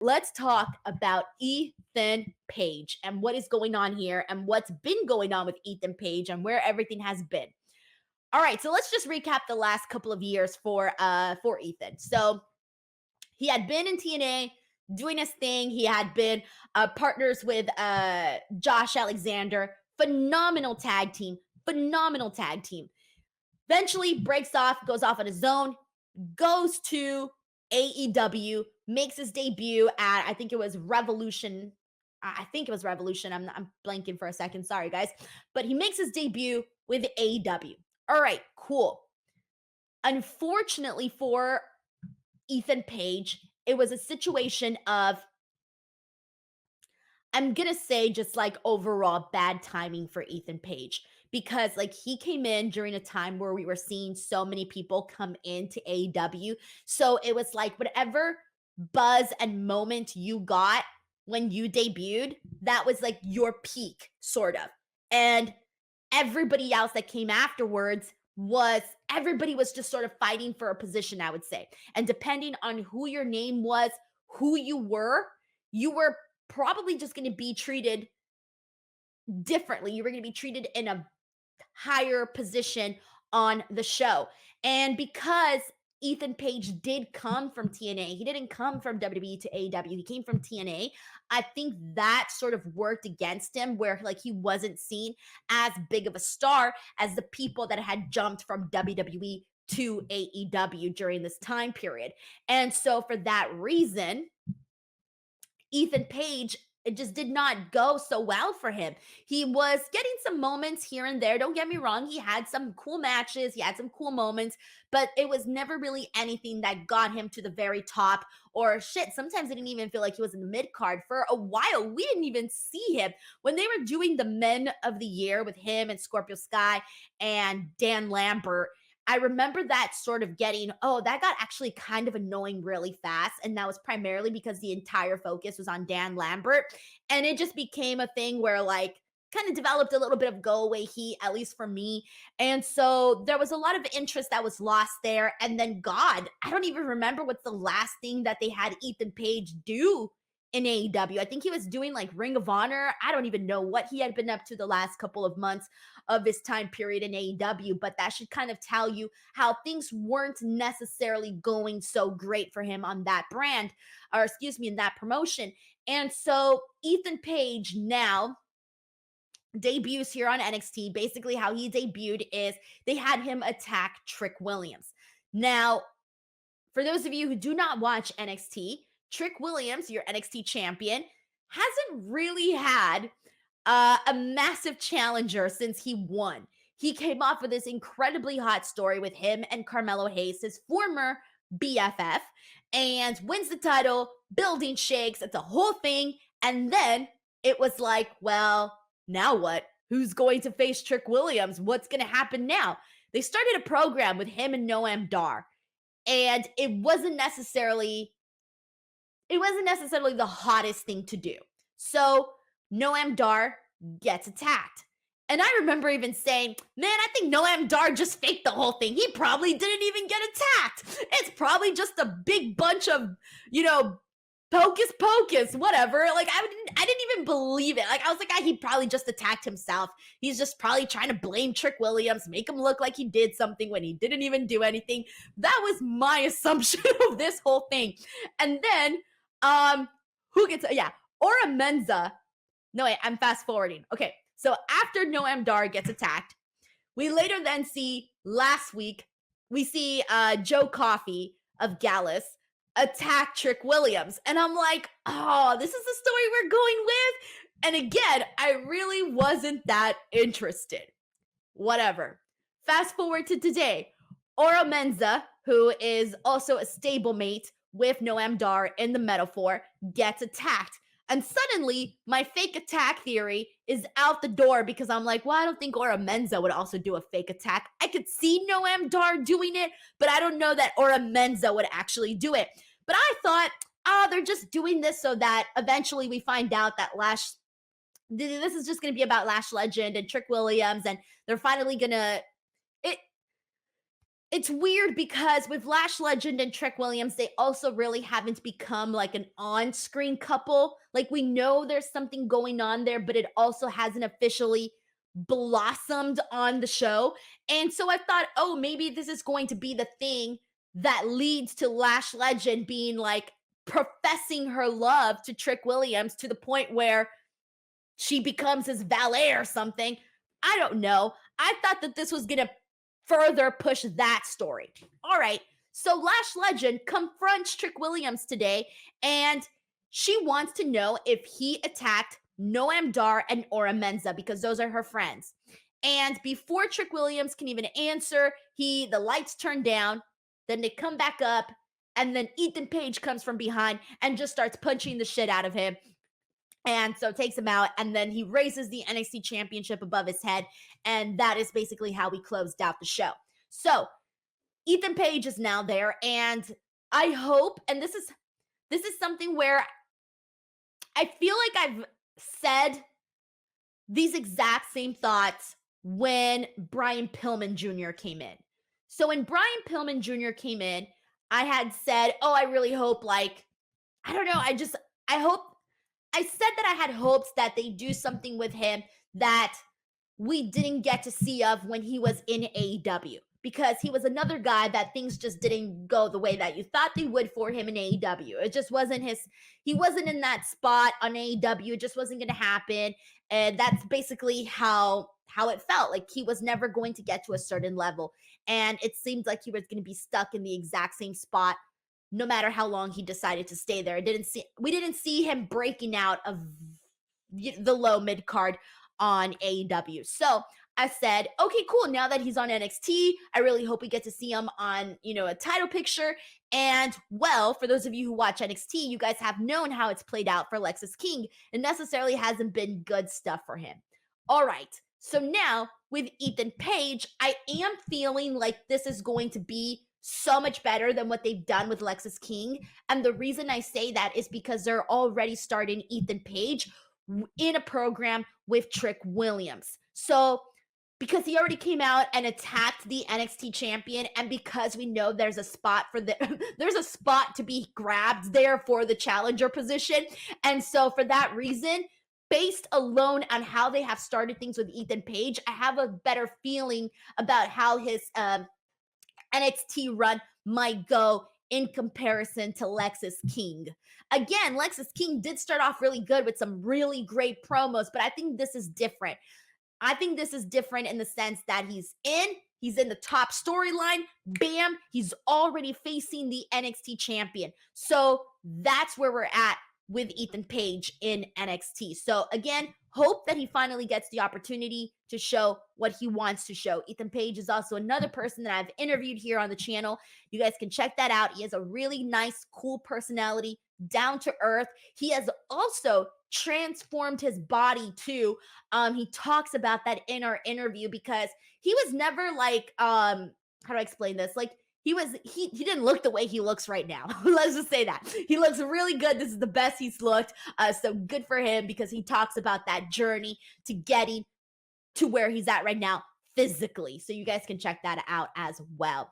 let's talk about Ethan Page and what is going on here and what's been going on with Ethan Page and where everything has been. All right, so let's just recap the last couple of years for Ethan. So he had been in TNA doing his thing. He had been partners with Josh Alexander. Phenomenal tag team. Phenomenal tag team. Eventually breaks off, goes off on his own, goes to AEW, makes his debut at, I think it was Revolution. I think it was Revolution. I'm blanking for a second. Sorry, guys. But he makes his debut with AEW. All right, cool. Unfortunately for Ethan Page, it was a situation of, I'm going to say, just like overall bad timing for Ethan Page, because like he came in during a time where we were seeing so many people come into AEW. So it was like whatever buzz and moment you got when you debuted, that was like your peak, sort of. And everybody else that came afterwards was, everybody was just sort of fighting for a position, I would say. And depending on who your name was, who you were probably just going to be treated differently. You were going to be treated in a higher position on the show. And because Ethan Page did come from TNA, he didn't come from WWE to AEW, he came from TNA. I think that sort of worked against him, where like he wasn't seen as big of a star as the people that had jumped from WWE to AEW during this time period. And so for that reason, Ethan Page, it just did not go so well for him. He was getting some moments here and there. Don't get me wrong. He had some cool matches. He had some cool moments, but it was never really anything that got him to the very top. Or shit, sometimes I didn't even feel like he was in the mid card for a while. We didn't even see him when they were doing the Men of the Year with him and Scorpio Sky and Dan Lambert. I remember that sort of getting, oh, that got actually kind of annoying really fast. And that was primarily because the entire focus was on Dan Lambert. And it just became a thing where, like, kind of developed a little bit of go away heat, at least for me. And so there was a lot of interest that was lost there. And then, God, I don't even remember what's the last thing that they had Ethan Page do in AEW. I think he was doing like Ring of Honor. I don't even know what he had been up to the last couple of months of this time period in AEW, but that should kind of tell you how things weren't necessarily going so great for him on that brand, or excuse me, in that promotion. And so Ethan Page now debuts here on NXT. Basically, how he debuted is they had him attack Trick Williams. Now, for those of you who do not watch NXT, Trick Williams, your NXT champion, hasn't really had a massive challenger since he won. He came off with this incredibly hot story with him and Carmelo Hayes, his former BFF, and wins the title, building shakes, it's a whole thing. And then it was like, well, now what? Who's going to face Trick Williams? What's going to happen now? They started a program with him and Noam Dar, and it wasn't necessarily the hottest thing to do. So Noam Dar gets attacked. And I remember even saying, man, I think Noam Dar just faked the whole thing. He probably didn't even get attacked. It's probably just a big bunch of, hocus pocus, whatever. Like, I didn't even believe it. Like, I was like, he probably just attacked himself. He's just probably trying to blame Trick Williams, make him look like he did something when he didn't even do anything. That was my assumption of this whole thing. And then, Ora Menza. No, wait, I'm fast forwarding. Okay, so after Noam Dar gets attacked, we later then see last week, we see Joe Coffey of Gallus attack Trick Williams. And I'm like, oh, this is the story we're going with. And again, I really wasn't that interested. Whatever. Fast forward to today. Ora Menza, who is also a stablemate with Noam Dar in the metaphor, gets attacked. And suddenly, my fake attack theory is out the door because I'm like, well, I don't think Ora Menza would also do a fake attack. I could see Noam Dar doing it, but I don't know that Ora Menza would actually do it. But I thought, they're just doing this so that eventually we find out that this is just going to be about Lash Legend and Trick Williams, and they're finally going to It's weird because with Lash Legend and Trick Williams, they also really haven't become like an on-screen couple. Like we know there's something going on there, but it also hasn't officially blossomed on the show. And so I thought, oh, maybe this is going to be the thing that leads to Lash Legend being like professing her love to Trick Williams to the point where she becomes his valet or something. I don't know. I thought that this was going to further push that story. All right. So Lash Legend confronts Trick Williams today, and she wants to know if he attacked Noam Dar and Ora Menza because those are her friends. And before Trick Williams can even answer, the lights turn down, then they come back up, and then Ethan Page comes from behind and just starts punching the shit out of him. And so takes him out, and then he raises the NXT championship above his head. And that is basically how we closed out the show. So Ethan Page is now there, and I hope, and this is something where I feel like I've said these exact same thoughts when Brian Pillman Jr. came in. So when Brian Pillman Jr. came in, I had said, oh, I really hope, like, I don't know, I said that I had hopes that they do something with him that we didn't get to see of when he was in AEW, because he was another guy that things just didn't go the way that you thought they would for him in AEW. It just wasn't he wasn't in that spot on AEW. It just wasn't going to happen. And that's basically how it felt. Like he was never going to get to a certain level. And it seemed like he was going to be stuck in the exact same spot no matter how long he decided to stay there. We didn't see him breaking out of the low mid card on AEW. So I said, okay, cool. Now that he's on NXT, I really hope we get to see him on, a title picture. And well, for those of you who watch NXT, you guys have known how it's played out for Lexis King. It necessarily hasn't been good stuff for him. All right. So now with Ethan Page, I am feeling like this is going to be so much better than what they've done with Lexis King. And the reason I say that is because they're already starting Ethan Page in a program with Trick Williams. So because he already came out and attacked the NXT champion, and because we know there's a spot there's a spot to be grabbed there for the challenger position. And so for that reason, based alone on how they have started things with Ethan Page, I have a better feeling about how his NXT run might go in comparison to Lexis King. Again, Lexis King did start off really good with some really great promos, but I think this is different. I think this is different in the sense that he's in the top storyline. Bam, he's already facing the NXT champion. So that's where we're at with Ethan Page in NXT. So again, hope that he finally gets the opportunity to show what he wants to show. Ethan Page is also another person that I've interviewed here on the channel. You guys can check that out. He has a really nice, cool personality, down to earth. He has also transformed his body too. He talks about that in our interview because he was never like, how do I explain this? Like, he didn't look the way he looks right now. Let's just say that. He looks really good. This is the best he's looked. So good for him, because he talks about that journey to getting to where he's at right now physically. So you guys can check that out as well.